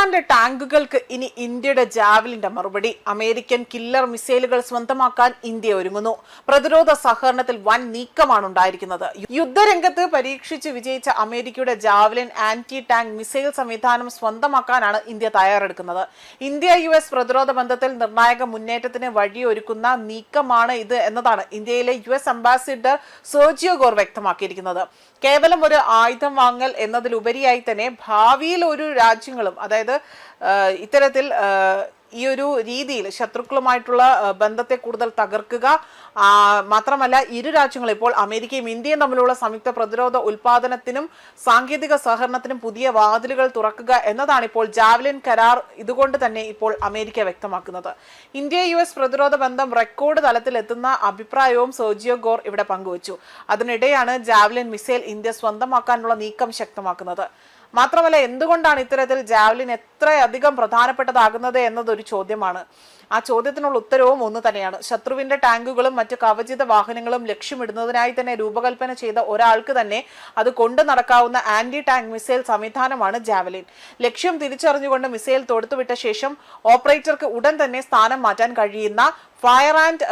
പാകിസ്ഥാന്റെ ടാങ്കുകൾക്ക് ഇനി ഇന്ത്യയുടെ ജാവലിന്റെ മറുപടി. അമേരിക്കൻ കില്ലർ മിസൈലുകൾ സ്വന്തമാക്കാൻ ഇന്ത്യ ഒരുങ്ങുന്നു. പ്രതിരോധ സഹകരണത്തിൽ വൻ നീക്കമാണ് ഉണ്ടായിരിക്കുന്നത്. യുദ്ധരംഗത്ത് പരീക്ഷിച്ച് വിജയിച്ച അമേരിക്കയുടെ ജാവലിൻ ആന്റി ടാങ്ക് മിസൈൽ സംവിധാനം സ്വന്തമാക്കാനാണ് ഇന്ത്യ തയ്യാറെടുക്കുന്നത്. ഇന്ത്യ US പ്രതിരോധ ബന്ധത്തിൽ നിർണായക മുന്നേറ്റത്തിന് വഴിയൊരുക്കുന്ന നീക്കമാണ് ഇത് എന്നതാണ് ഇന്ത്യയിലെ US അംബാസിഡർ സെർജിയോ ഗോർ വ്യക്തമാക്കിയിരിക്കുന്നത്. കേവലം ഒരു ആയുധം വാങ്ങൽ എന്നതിലുപരിയായി തന്നെ ഭാവിയിൽ ഒരു രാജ്യങ്ങളും, അതായത് ഇത്തരത്തിൽ ഈ ഒരു രീതിയിൽ ശത്രുക്കളുമായിട്ടുള്ള ബന്ധത്തെ കൂടുതൽ തകർക്കുക മാത്രമല്ല, ഇരു രാജ്യങ്ങളും ഇപ്പോൾ അമേരിക്കയും ഇന്ത്യയും തമ്മിലുള്ള സംയുക്ത പ്രതിരോധ ഉൽപാദനത്തിനും സാങ്കേതിക സഹകരണത്തിനും പുതിയ വാതിലുകൾ തുറക്കുക എന്നതാണ് ഇപ്പോൾ ജാവലിൻ കരാർ ഇതുകൊണ്ട് തന്നെ ഇപ്പോൾ അമേരിക്ക വ്യക്തമാക്കുന്നത്. ഇന്ത്യ US പ്രതിരോധ ബന്ധം റെക്കോർഡ് തലത്തിൽ എത്തുന്ന അഭിപ്രായവും സെർജിയോ ഗോർ ഇവിടെ പങ്കുവച്ചു. അതിനിടെയാണ് ജാവലിൻ മിസൈൽ ഇന്ത്യ സ്വന്തമാക്കാനുള്ള നീക്കം ശക്തമാക്കുന്നത്. മാത്രമല്ല, എന്തുകൊണ്ടാണ് ഇത്തരത്തിൽ ജാവലിൻ എത്രയധികം പ്രധാനപ്പെട്ടതാകുന്നത് എന്നതൊരു ചോദ്യമാണ്. ആ ചോദ്യത്തിനുള്ള ഉത്തരവും ഒന്ന് തന്നെയാണ്. ശത്രുവിന്റെ ടാങ്കുകളും മറ്റ് കവചിത വാഹനങ്ങളും ലക്ഷ്യമിടുന്നതിനായി തന്നെ രൂപകൽപ്പന ചെയ്ത ഒരാൾക്ക് തന്നെ അത് കൊണ്ടു നടക്കാവുന്ന ആന്റി ടാങ്ക് മിസൈൽ സംവിധാനമാണ് ജാവലിൻ. ലക്ഷ്യം തിരിച്ചറിഞ്ഞുകൊണ്ട് മിസൈൽ തൊടുത്തുവിട്ട ശേഷം ഓപ്പറേറ്റർക്ക് ഉടൻ തന്നെ സ്ഥാനം മാറ്റാൻ കഴിയുന്ന ഫയർ ആൻഡ്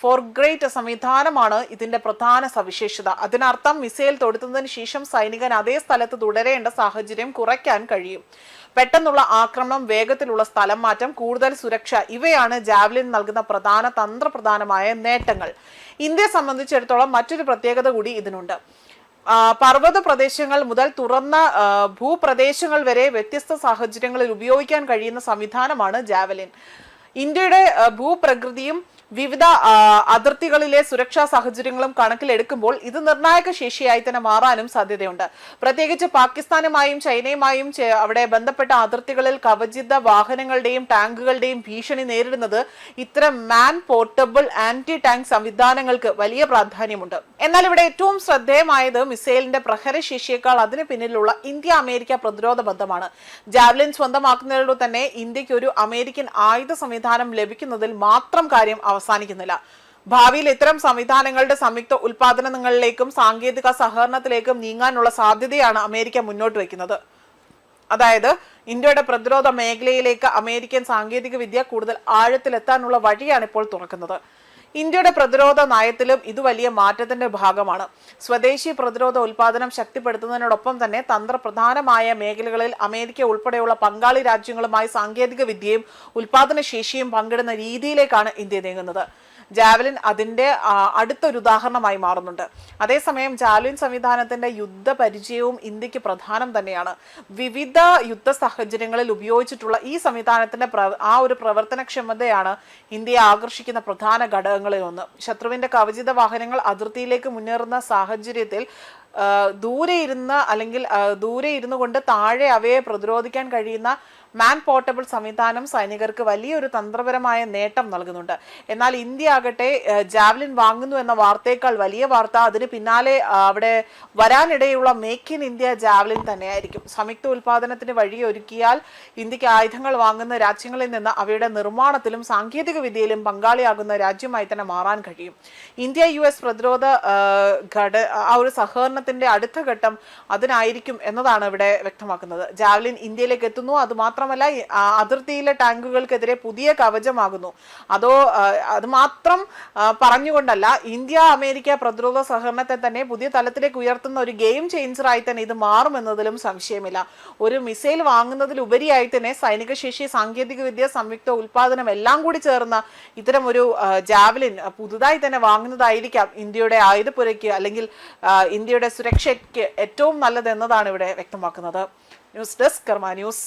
ഫോർഗ്രേറ്റ് സംവിധാനമാണ് ഇതിന്റെ പ്രധാന സവിശേഷത. അതിനർത്ഥം മിസൈൽ തൊടുത്തതിന് ശേഷം സൈനികൻ അതേ സ്ഥലത്ത് തുടരേണ്ട സാഹചര്യം കുറയ്ക്കാൻ കഴിയും. പെട്ടെന്നുള്ള ആക്രമണം, വേഗത്തിലുള്ള സ്ഥലം മാറ്റം, കൂടുതൽ സുരക്ഷ, ഇവയാണ് ജാവലിൻ നൽകുന്ന തന്ത്രപ്രധാനമായ നേട്ടങ്ങൾ. ഇന്ത്യയെ സംബന്ധിച്ചിടത്തോളം മറ്റൊരു പ്രത്യേകത കൂടി ഇതിനുണ്ട്. പർവ്വത പ്രദേശങ്ങൾ മുതൽ തുറന്ന ഭൂപ്രദേശങ്ങൾ വരെ വ്യത്യസ്ത സാഹചര്യങ്ങളിൽ ഉപയോഗിക്കാൻ കഴിയുന്ന സംവിധാനമാണ് ജാവലിൻ. ഇന്ത്യയുടെ ഭൂപ്രകൃതിയും വിവിധ അതിർത്തികളിലെ സുരക്ഷാ സാഹചര്യങ്ങളും കണക്കിലെടുക്കുമ്പോൾ ഇത് നിർണായക ശേഷിയായി തന്നെ മാറാനും സാധ്യതയുണ്ട്. പ്രത്യേകിച്ച് പാകിസ്ഥാനുമായും ചൈനയുമായും അവിടെ ബന്ധപ്പെട്ട അതിർത്തികളിൽ കവചിത വാഹനങ്ങളുടെയും ടാങ്കുകളുടെയും ഭീഷണി നേരിടുന്നത് ഇത്തരം മാൻ പോർട്ടബിൾ ആന്റി ടാങ്ക് സംവിധാനങ്ങൾക്ക് വലിയ പ്രാധാന്യമുണ്ട്. എന്നാൽ ഇവിടെ ഏറ്റവും ശ്രദ്ധേയമായത് മിസൈലിന്റെ പ്രഹരശേഷിയേക്കാൾ അതിന് പിന്നിലുള്ള ഇന്ത്യ അമേരിക്ക പ്രതിരോധ ബന്ധമാണ്. ജാവലിൻ സ്വന്തമാക്കുന്നതിലൂടെ തന്നെ ഇന്ത്യക്ക് ഒരു അമേരിക്കൻ ആയുധ സംവിധാനം ലഭിക്കുന്നതിൽ മാത്രം കാര്യം അവസാനിക്കുന്നില്ല. ഭാവിയിൽ ഇത്തരം സംവിധാനങ്ങളുടെ സംയുക്ത ഉൽപാദനങ്ങളിലേക്കും സാങ്കേതിക സഹകരണത്തിലേക്കും നീങ്ങാനുള്ള സാധ്യതയാണ് അമേരിക്ക മുന്നോട്ട് വയ്ക്കുന്നത്. അതായത് ഇന്ത്യയുടെ പ്രതിരോധ മേഖലയിലേക്ക് അമേരിക്കൻ സാങ്കേതിക വിദ്യ കൂടുതൽ ആഴത്തിലെത്താനുള്ള വഴിയാണ് ഇപ്പോൾ തുറക്കുന്നത്. ഇന്ത്യയുടെ പ്രതിരോധ നയത്തിലും ഇത് വലിയ മാറ്റത്തിന്റെ ഭാഗമാണ്. സ്വദേശി പ്രതിരോധ ഉൽപാദനം ശക്തിപ്പെടുത്തുന്നതിനോടൊപ്പം തന്നെ തന്ത്രപ്രധാനമായ മേഖലകളിൽ അമേരിക്ക ഉൾപ്പെടെയുള്ള പങ്കാളി രാജ്യങ്ങളുമായി സാങ്കേതിക വിദ്യയും ഉൽപാദന ശേഷിയും പങ്കിടുന്ന രീതിയിലേക്കാണ് ഇന്ത്യ നീങ്ങുന്നത്. ജാവലിൻ അതിന്റെ അടുത്തൊരു ഉദാഹരണമായി മാറുന്നുണ്ട്. അതേസമയം ജാവലിൻ സംവിധാനത്തിന്റെ യുദ്ധ പരിചയവും ഇന്ത്യക്ക് പ്രധാനം തന്നെയാണ്. വിവിധ യുദ്ധ സാഹചര്യങ്ങളിൽ ഉപയോഗിച്ചിട്ടുള്ള ഈ സംവിധാനത്തിന്റെ ഒരു പ്രവർത്തനക്ഷമതയാണ് ഇന്ത്യയെ ആകർഷിക്കുന്ന പ്രധാന ഘടകങ്ങളിൽ ഒന്ന്. ശത്രുവിന്റെ കവചിത വാഹനങ്ങൾ അതിർത്തിയിലേക്ക് മുന്നേറുന്ന സാഹചര്യത്തിൽ ദൂരെ ഇരുന്നു കൊണ്ട് താഴെ അവയെ പ്രതിരോധിക്കാൻ കഴിയുന്ന മാൻ പോർട്ടബിൾ സംവിധാനം സൈനികർക്ക് വലിയൊരു തന്ത്രപരമായ നേട്ടം നൽകുന്നുണ്ട്. എന്നാൽ ഇന്ത്യ ആകട്ടെ ജാവലിൻ വാങ്ങുന്നു എന്ന വാർത്തയേക്കാൾ വലിയ വാർത്ത അതിന് പിന്നാലെ അവിടെ വരാനിടയുള്ള മേക്ക് ഇൻ ഇന്ത്യ ജാവലിൻ തന്നെയായിരിക്കും. സംയുക്ത ഉൽപാദനത്തിന് വഴിയൊരുക്കിയാൽ ഇന്ത്യക്ക് ആയുധങ്ങൾ വാങ്ങുന്ന രാജ്യങ്ങളിൽ നിന്ന് അവയുടെ നിർമ്മാണത്തിലും സാങ്കേതിക വിദ്യയിലും പങ്കാളിയാകുന്ന രാജ്യമായി തന്നെ മാറാൻ കഴിയും. ഇന്ത്യ US പ്രതിരോധ ഒരു സഹകരണത്തിന്റെ അടുത്ത ഘട്ടം അതിനായിരിക്കും എന്നതാണ് ഇവിടെ വ്യക്തമാക്കുന്നത്. ജാവലിൻ ഇന്ത്യയിലേക്ക് എത്തുന്നു, അതുമാത്രമല്ല അതിർത്തിയിലെ ടാങ്കുകൾക്കെതിരെ പുതിയ കവചമാകുന്നു. അത് മാത്രം പറഞ്ഞുകൊണ്ടല്ല, ഇന്ത്യ അമേരിക്ക പ്രതിരോധ സഹകരണത്തെ തന്നെ പുതിയ തലത്തിലേക്ക് ഉയർത്തുന്ന ഒരു ഗെയിം ചേഞ്ചറായി തന്നെ ഇത് മാറുമെന്നതിലും സംശയമില്ല. ഒരു മിസൈൽ വാങ്ങുന്നതിലുപരിയായി തന്നെ സൈനിക ശേഷി, സാങ്കേതിക വിദ്യ, സംയുക്ത ഉൽപാദനം എല്ലാം കൂടി ചേർന്ന ഇത്തരം ഒരു ജാവലിൻ പുതുതായി തന്നെ വാങ്ങുന്നതായിരിക്കാം ഇന്ത്യയുടെ ആയുധപ്പുരയ്ക്ക് അല്ലെങ്കിൽ ഇന്ത്യയുടെ സുരക്ഷയ്ക്ക് ഏറ്റവും നല്ലത് എന്നതാണ് ഇവിടെ വ്യക്തമാക്കുന്നത്. ന്യൂസ് ഡെസ്ക് കർമ്മ ന്യൂസ്.